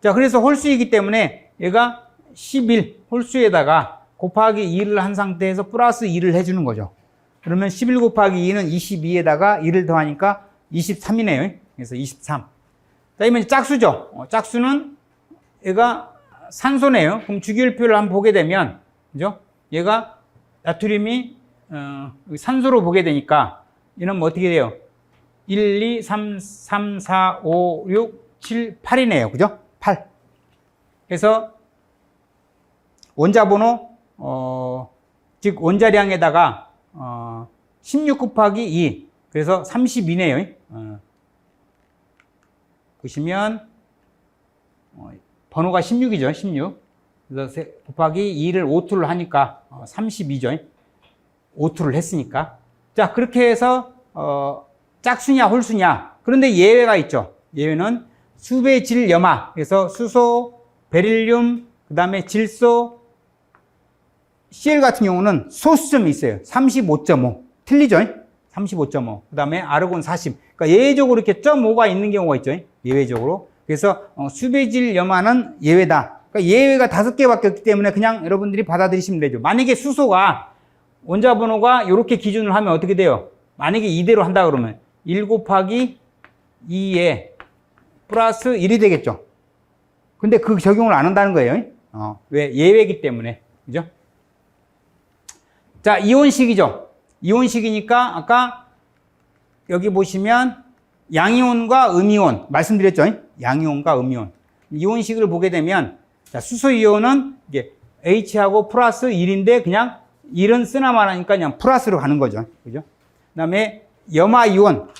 자, 그래서 홀수이기 때문에 얘가 11 홀수에다가 곱하기 2를 한 상태에서 플러스 2를 해주는 거죠. 그러면 11 곱하기 2는 22에다가 2를 더하니까 23이네요. 그래서 23. 자, 이번 짝수죠. 짝수는 얘가 산소네요. 그럼 주기율표를 한번 보게 되면, 그죠? 얘가 나트륨이 산소로 보게 되니까 얘는 뭐 어떻게 돼요? 1, 2, 3, 4, 5, 6, 7, 8이네요. 그죠? 8. 그래서 원자 번호, 즉 원자량에다가 16 곱하기 2. 그래서 32네요. 보시면 번호가 16이죠. 16. 그래서 곱하기 2를 5투를 하니까 32죠. 5투를 했으니까. 자, 그렇게 해서 짝수냐 홀수냐. 그런데 예외가 있죠. 예외는 수배 질 염화. 그래서 수소, 베릴륨, 그 다음에 질소, Cl 같은 경우는 소수점이 있어요. 35.5. 틀리죠? 35.5. 그 다음에 아르곤 40. 그러니까 예외적으로 이렇게 0.5가 있는 경우가 있죠. 예외적으로. 그래서 수배질 염화는 예외다. 그러니까 예외가 5개밖에 없기 때문에 그냥 여러분들이 받아들이시면 되죠. 만약에 수소가 원자 번호가 이렇게 기준을 하면 어떻게 돼요? 만약에 이대로 한다 그러면 1 곱하기 2에 플러스 1이 되겠죠. 근데 그 적용을 안 한다는 거예요. 왜? 예외이기 때문에. 그죠? 자, 이온식이죠. 이온식이니까 아까 여기 보시면 양이온과 음이온 말씀드렸죠. 양이온과 음이온. 이온식을 보게 되면 자, 수소이온은 이게 H하고 플러스 1인데 그냥 1은 쓰나 마나니까 그냥 플러스로 가는 거죠. 그죠? 그 다음에 염화이온.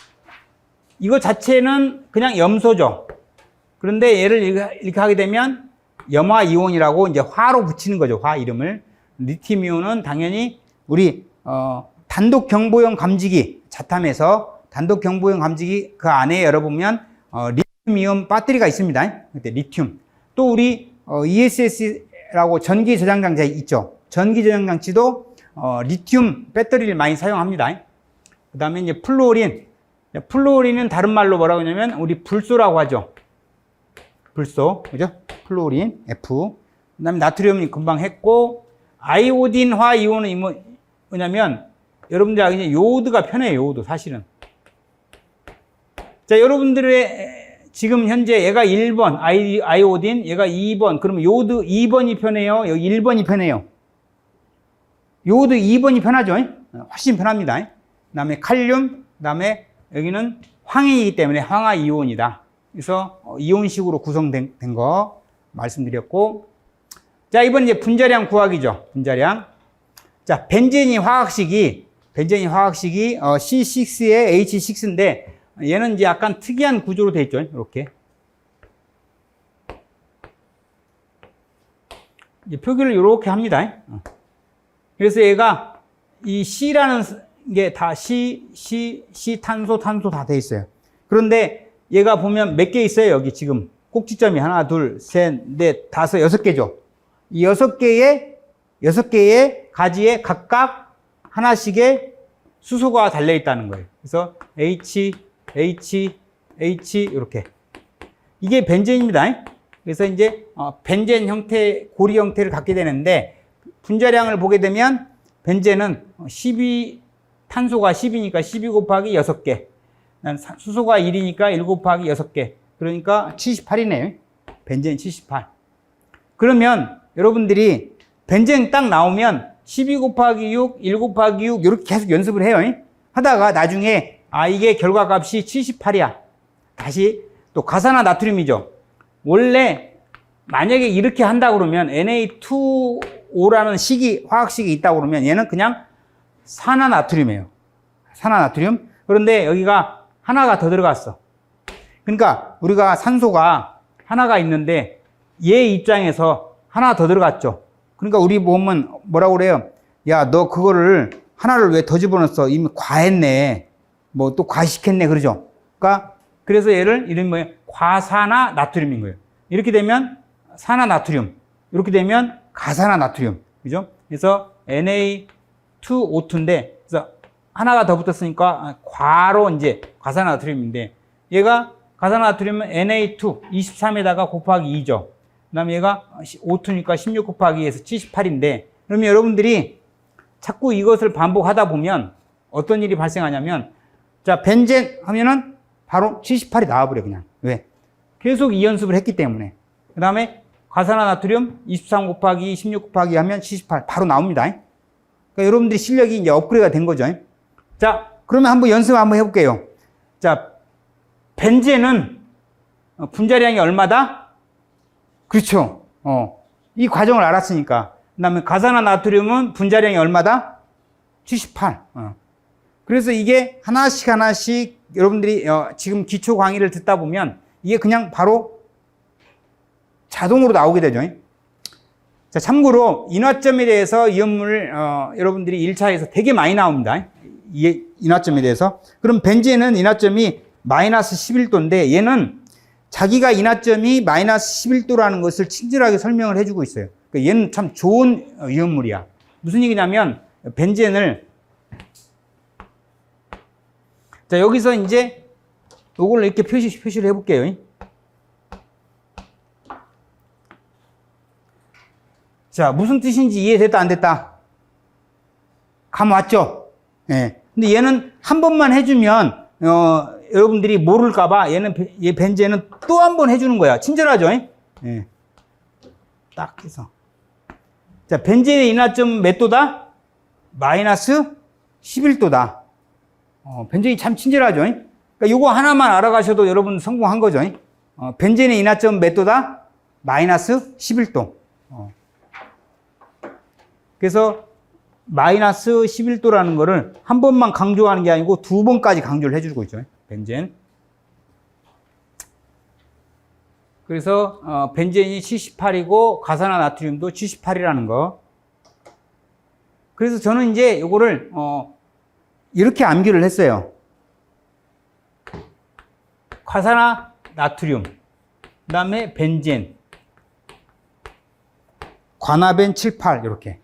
이거 자체는 그냥 염소죠. 그런데 얘를 이렇게 하게 되면 염화이온이라고 이제 화로 붙이는 거죠. 화 이름을. 리튬이온은 당연히 우리 단독 경보용 감지기 자탐에서 단독 경보용 감지기 그 안에 열어보면 리튬이온 배터리가 있습니다. 그때 리튬. 또 우리 ESS라고 전기 저장 장치 있죠. 전기 저장 장치도 리튬 배터리를 많이 사용합니다. 그 다음에 이제 플루오린. 플루오린은 다른 말로 뭐라고 하냐면, 우리 불소라고 하죠. 불소. 그죠? 플루오린, F. 그 다음에 나트륨이 금방 했고, 아이오딘화 이온은 뭐냐면, 여러분들 알겠지? 요오드가 편해요, 요오드, 사실은. 자, 여러분들의 지금 현재 얘가 1번, 아이오딘, 얘가 2번. 그러면 요오드 2번이 편해요? 여기 1번이 편해요? 요오드 2번이 편하죠? 훨씬 편합니다. 그 다음에 칼륨, 그 다음에 여기는 황이기 때문에 황화 이온이다. 그래서 이온식으로 구성된 거 말씀드렸고, 자, 이번 이제 분자량 구하기죠. 분자량. 자, 벤젠이 화학식이 C6에 H6인데, 얘는 이제 약간 특이한 구조로 되어 있죠. 이렇게. 이제 표기를 이렇게 합니다. 그래서 얘가 이 C라는 게 다 C 탄소 다 돼 있어요. 그런데 얘가 보면 몇 개 있어요. 여기 지금 꼭지점이 하나, 둘, 셋, 넷, 다섯, 6개죠. 이 6개의 가지에 각각 하나씩의 수소가 달려 있다는 거예요. 그래서 H 이렇게. 이게 벤젠입니다. 그래서 이제 벤젠 형태, 고리 형태를 갖게 되는데, 분자량을 보게 되면 벤젠은 탄소가 10이니까 12 곱하기 6개. 수소가 1이니까 1 곱하기 6개. 그러니까 78이네요. 벤젠 78. 그러면 여러분들이 벤젠 딱 나오면 12 곱하기 6, 1 곱하기 6 이렇게 계속 연습을 해요. 하다가 나중에 이게 결과값이 78이야. 다시 또 가산화 나트륨이죠. 원래 만약에 이렇게 한다 그러면 Na2O라는 화학식이 있다고 그러면 얘는 그냥 산화나트륨이에요. 산화나트륨. 그런데 여기가 하나가 더 들어갔어. 그러니까 우리가 산소가 하나가 있는데 얘 입장에서 하나 더 들어갔죠. 그러니까 우리 보면 뭐라고 그래요? 야, 너 그거를 하나를 왜 더 집어넣었어? 이미 과했네. 뭐 또 과식했네. 그러죠. 그러니까 그래서 얘를 이름이 뭐예요? 과산화 나트륨인 거예요. 이렇게 되면 산화나트륨. 이렇게 되면 가산화나트륨. 그죠? 그래서 Na2O2인데, 그래서 하나가 더 붙었으니까 과로 이제 가산화나트륨인데, 얘가 가산화나트륨은 Na2 23에다가 곱하기 2죠. 그 다음에 얘가 O2니까 16 곱하기 2에서 78인데, 그러면 여러분들이 자꾸 이것을 반복하다 보면 어떤 일이 발생하냐면, 자, 벤젠 하면은 바로 78이 나와버려, 그냥. 왜? 계속 이 연습을 했기 때문에. 그 다음에 가산화나트륨 23 곱하기 16 곱하기 하면 78 바로 나옵니다. 그러니까 여러분들이 실력이 이제 업그레이드가 된 거죠. 자, 그러면 한번 연습 한번 해볼게요. 자, 벤젠은 분자량이 얼마다? 그렇죠. 이 과정을 알았으니까. 그 다음에 가산화나트륨은 분자량이 얼마다? 78. 그래서 이게 하나씩 여러분들이 지금 기초 강의를 듣다 보면 이게 그냥 바로 자동으로 나오게 되죠. 자, 참고로 인화점에 대해서 이온물 여러분들이 1차에서 되게 많이 나옵니다. 이 인화점에 대해서. 그럼 벤젠은 인화점이 마이너스 11도인데 얘는 자기가 인화점이 마이너스 11도라는 것을 친절하게 설명을 해주고 있어요. 그러니까 얘는 참 좋은 이온물이야. 무슨 얘기냐면 벤젠을, 자, 여기서 이제 요걸 이렇게 표시를 해볼게요. 자, 무슨 뜻인지 이해됐다, 안 됐다? 감 왔죠? 예. 근데 얘는 한 번만 해주면, 여러분들이 모를까봐 얘 벤젠은 또 한 번 해주는 거야. 친절하죠? 예. 딱 해서. 자, 벤젠의 인화점 몇 도다? 마이너스 11도다. 벤젠이 참 친절하죠? 그러니까 요거 하나만 알아가셔도 여러분 성공한 거죠? 벤젠의 인화점 몇 도다? 마이너스 11도. 그래서 마이너스 11도라는 거를 한 번만 강조하는 게 아니고 두 번까지 강조를 해주고 있죠. 벤젠. 그래서 벤젠이 78이고 가산화 나트륨도 78이라는 거. 그래서 저는 이제 요거를 이렇게 암기를 했어요. 가산화 나트륨, 그 다음에 벤젠, 관화벤 78 이렇게.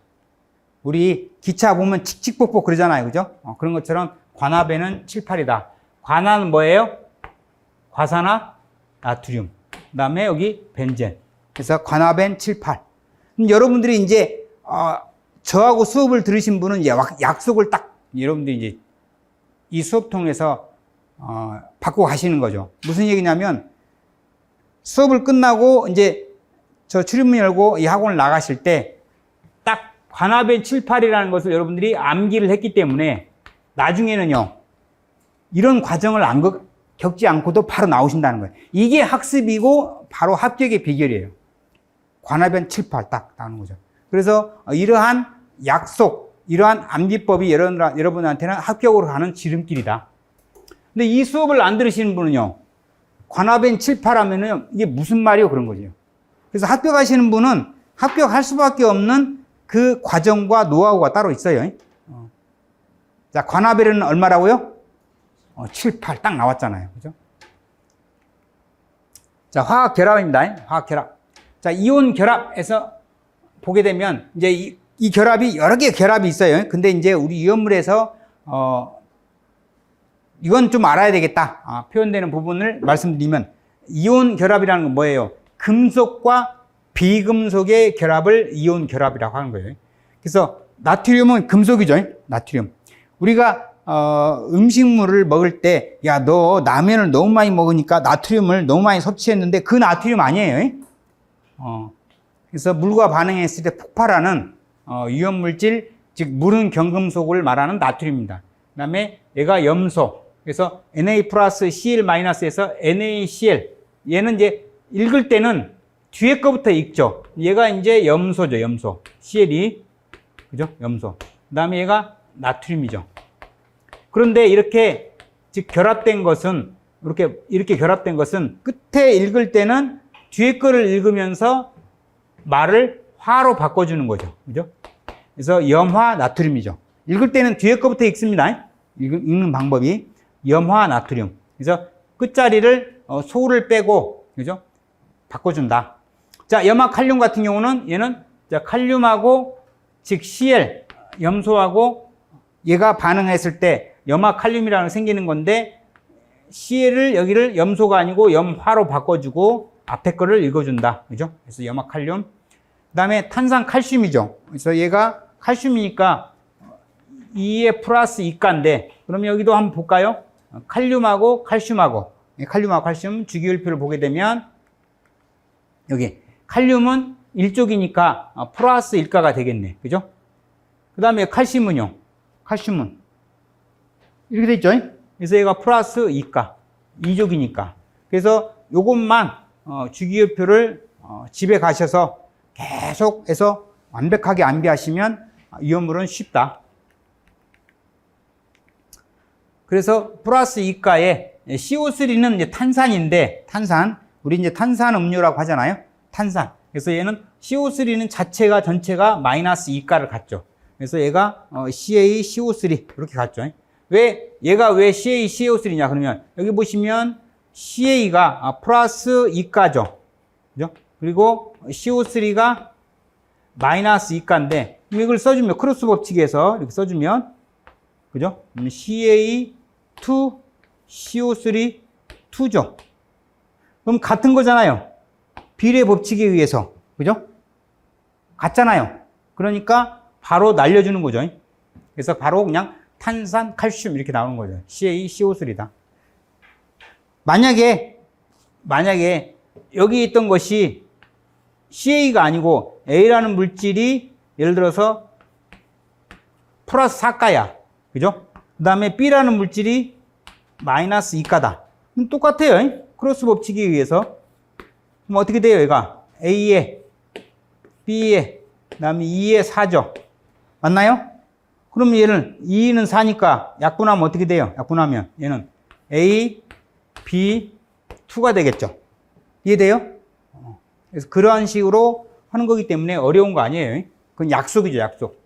우리 기차 보면 칙칙폭폭 그러잖아요. 그죠? 그런 것처럼 관합에는 7, 8이다. 관화는 뭐예요? 과산화 나트륨. 그 다음에 여기 벤젠. 그래서 관합엔 7, 8. 여러분들이 이제, 저하고 수업을 들으신 분은 이제 약속을 딱, 여러분들이 이제 이 수업 통해서, 받고 가시는 거죠. 무슨 얘기냐면, 수업을 끝나고 이제 저 출입문 열고 이 학원을 나가실 때 딱 관합엔 7, 8이라는 것을 여러분들이 암기를 했기 때문에 나중에는요, 이런 과정을 겪지 않고도 바로 나오신다는 거예요. 이게 학습이고 바로 합격의 비결이에요. 관합엔 7, 8 딱 나오는 거죠. 그래서 이러한 약속, 이러한 암기법이 여러분한테는 합격으로 가는 지름길이다. 근데 이 수업을 안 들으시는 분은요, 관합엔 7, 8 하면은 이게 무슨 말이요? 그런 거죠. 그래서 합격하시는 분은 합격할 수밖에 없는 그 과정과 노하우가 따로 있어요. 자, 관합에는 얼마라고요? 7, 8 딱 나왔잖아요. 그죠? 자, 화학 결합입니다. 화학 결합. 자, 이온 결합에서 보게 되면 이제 이 결합이 여러 개의 결합이 있어요. 근데 이제 우리 이온물에서 이건 좀 알아야 되겠다. 표현되는 부분을 말씀드리면 이온 결합이라는 건 뭐예요? 금속과 비금속의 결합을 이온 결합이라고 하는 거예요. 그래서 나트륨은 금속이죠. 나트륨. 우리가 음식물을 먹을 때, 야, 너 라면을 너무 많이 먹으니까 나트륨을 너무 많이 섭취했는데 그 나트륨 아니에요. 그래서 물과 반응했을 때 폭발하는 유형 물질, 즉 물은 경금속을 말하는 나트륨입니다. 그 다음에 얘가 염소. 그래서 Na 플러스 Cl 마이너스에서 NaCl. 얘는 이제 읽을 때는 뒤에 거부터 읽죠. 얘가 이제 염소죠, 염소. Cl이. 그죠? 염소. 그 다음에 얘가 나트륨이죠. 그런데 이렇게, 즉, 결합된 것은, 이렇게 결합된 것은 끝에 읽을 때는 뒤에 거를 읽으면서 말을 화로 바꿔주는 거죠. 그죠? 그래서 염화 나트륨이죠. 읽을 때는 뒤에 거부터 읽습니다. 읽는 방법이. 염화 나트륨. 그래서 끝자리를, 소를 빼고, 그죠? 바꿔준다. 자, 염화 칼륨 같은 경우는 얘는 자, 칼륨하고, 즉, Cl, 염소하고 얘가 반응했을 때 염화 칼륨이라는 게 생기는 건데 Cl을 여기를 염소가 아니고 염화로 바꿔주고 앞에 거를 읽어준다. 그죠? 그래서 염화 칼륨. 그 다음에 탄산 칼슘이죠. 그래서 얘가 칼슘이니까 2에 플러스 2가인데 그럼 여기도 한번 볼까요? 칼륨하고 칼슘하고 칼륨하고 칼슘 주기율표를 보게 되면 여기 칼륨은 1족이니까 플러스 1가가 되겠네. 그죠? 그 다음에 칼슘은요? 칼슘은 이렇게 돼 있죠? 그래서 얘가 플러스 2가 2족이니까. 그래서 요것만 주기율표를 집에 가셔서 계속해서 완벽하게 암기하시면 이온물은 쉽다. 그래서 플러스 2가에 CO3는 이제 탄산인데 탄산 우리 이제 탄산 음료라고 하잖아요. 탄산. 그래서 얘는 CO3는 자체가 전체가 마이너스 2가를 갖죠. 그래서 얘가 CaCO3 이렇게 갖죠. 얘가 왜 CaCO3냐 그러면 여기 보시면 Ca가 플러스 2가죠. 그죠? 그리고 CO3가 마이너스 2가인데 이걸 써주면 크로스 법칙에서 이렇게 써주면 그죠? CA2 CO3 2죠. 그럼 같은 거잖아요. 비례 법칙에 의해서. 그죠? 같잖아요. 그러니까 바로 날려주는 거죠. 그래서 바로 그냥 탄산, 칼슘 이렇게 나오는 거죠. CaCO3다. 만약에 여기 있던 것이 CA가 아니고 A라는 물질이 예를 들어서 플러스 4가야. 그죠? 그 다음에 B라는 물질이 마이너스 2가다. 그럼 똑같아요. 크로스 법칙에 의해서. 그럼 어떻게 돼요, 얘가? A에, B에, 그 다음에 2에 4죠. 맞나요? 그럼 얘는 2는 4니까 약분하면 어떻게 돼요? 약분하면 얘는 A, B, 2가 되겠죠. 이해돼요? 그래서 그러한 식으로 하는 거기 때문에 어려운 거 아니에요. 그건 약속이죠, 약속.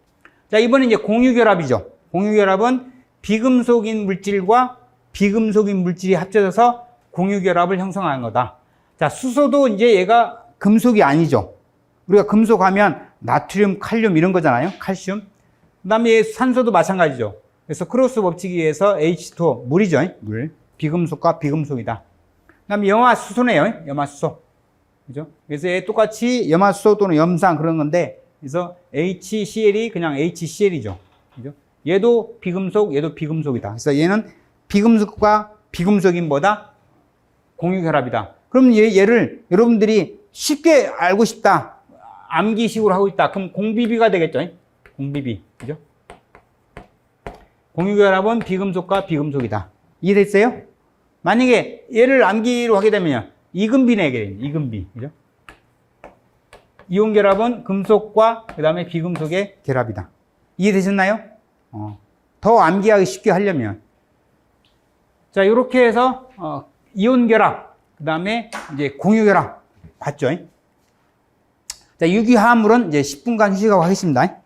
자, 이번엔 이제 공유결합이죠. 공유결합은 비금속인 물질과 비금속인 물질이 합쳐져서 공유결합을 형성하는 거다. 자, 수소도 이제 얘가 금속이 아니죠. 우리가 금속 하면 나트륨, 칼륨 이런 거잖아요. 칼슘. 그 다음에 산소도 마찬가지죠. 그래서 크로스 법칙에 의해서 H2O, 물이죠. 물. 비금속과 비금속이다. 그 다음에 염화수소네요. 염화수소. 그죠? 그래서 얘 똑같이 염화수소 또는 염산 그런 건데, 그래서 HCl이 그냥 HCl이죠. 그죠? 얘도 비금속, 얘도 비금속이다. 그래서 얘는 비금속과 비금속인 뭐다? 공유결합이다. 그럼 얘를 여러분들이 쉽게 알고 싶다. 암기식으로 하고 있다. 그럼 공비비가 되겠죠. 공비비. 그죠? 공유결합은 비금속과 비금속이다. 이해됐어요? 만약에 얘를 암기로 하게 되면요. 이금비 내게 됩니다. 이금비. 그죠? 이온결합은 금속과 그 다음에 비금속의 결합이다. 이해되셨나요? 더 암기하기 쉽게 하려면. 자, 이렇게 해서, 이온결합, 그 다음에 이제 공유결합 봤죠? 자, 유기화합물은 이제 10분간 휴식하고 하겠습니다.